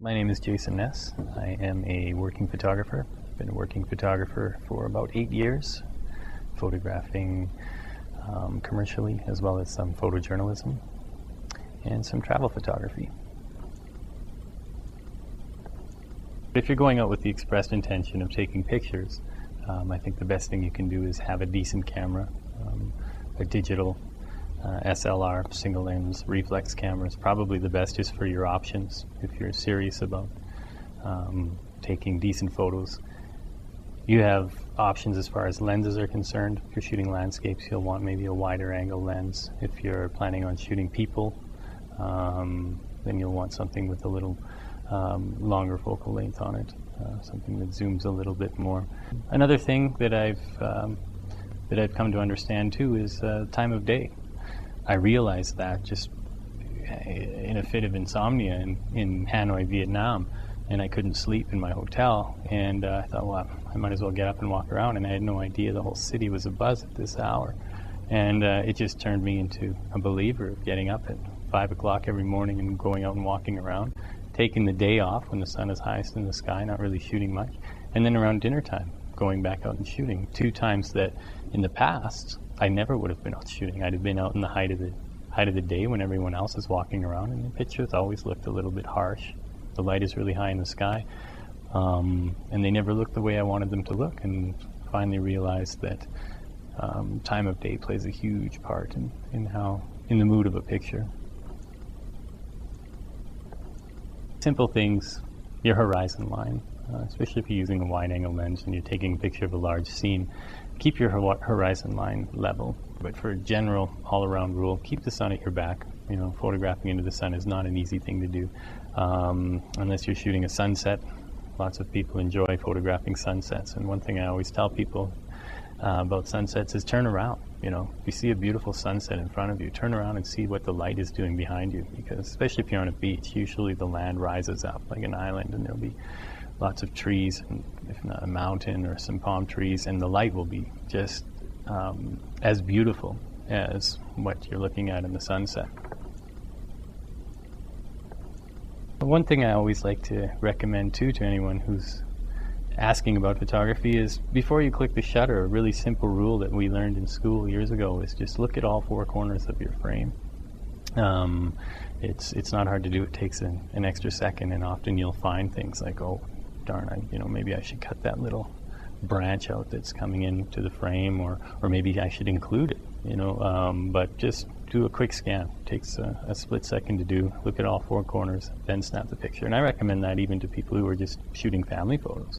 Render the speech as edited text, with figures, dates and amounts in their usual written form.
My name is Jason Ness. I am a working photographer. I've been a working photographer for about 8 years, photographing commercially, as well as some photojournalism and some travel photography. If you're going out with the expressed intention of taking pictures, I think the best thing you can do is have a decent camera. A digital SLR, single lens reflex camera is probably the best just for your options if you're serious about taking decent photos. You have options as far as lenses are concerned. If you're shooting landscapes, you'll want maybe a wider angle lens. If you're planning on shooting people, then you'll want something with a little longer focal length on it, something that zooms a little bit more. Another thing that I've come to understand too is time of day. I realized that just in a fit of insomnia in Hanoi, Vietnam, and I couldn't sleep in my hotel, and I thought, well, I might as well get up and walk around, and I had no idea the whole city was abuzz at this hour. And it just turned me into a believer of getting up at 5 o'clock every morning and going out and walking around, taking the day off when the sun is highest in the sky, not really shooting much, and then around dinner time, going back out and shooting. 2 times that in the past, I never would have been out shooting. I'd have been out in the height of the day when everyone else is walking around, and the pictures always looked a little bit harsh. The light is really high in the sky, and they never looked the way I wanted them to look, and finally realized that time of day plays a huge part in the mood of a picture. Simple things, your horizon line, especially if you're using a wide angle lens and you're taking a picture of a large scene, keep your horizon line level. But for a general all-around rule, keep the sun at your back. You know, photographing into the sun is not an easy thing to do, unless you're shooting a sunset. Lots of people enjoy photographing sunsets, and one thing I always tell people about sunsets is turn around. You know, if you see a beautiful sunset in front of you, turn around and see what the light is doing behind you, because especially if you're on a beach, usually the land rises up like an island, and there'll be lots of trees, and if not a mountain or some palm trees, and the light will be just as beautiful as what you're looking at in the sunset. One thing I always like to recommend too to anyone who's asking about photography is, before you click the shutter, a really simple rule that we learned in school years ago is just look at all 4 corners of your frame. It's not hard to do. It takes an extra second, and often you'll find things like, oh darn, maybe I should cut that little branch out that's coming into the frame, or maybe I should include it, but just do a quick scan. It takes a split second to do. Look at all 4 corners, then snap the picture. And I recommend that even to people who are just shooting family photos.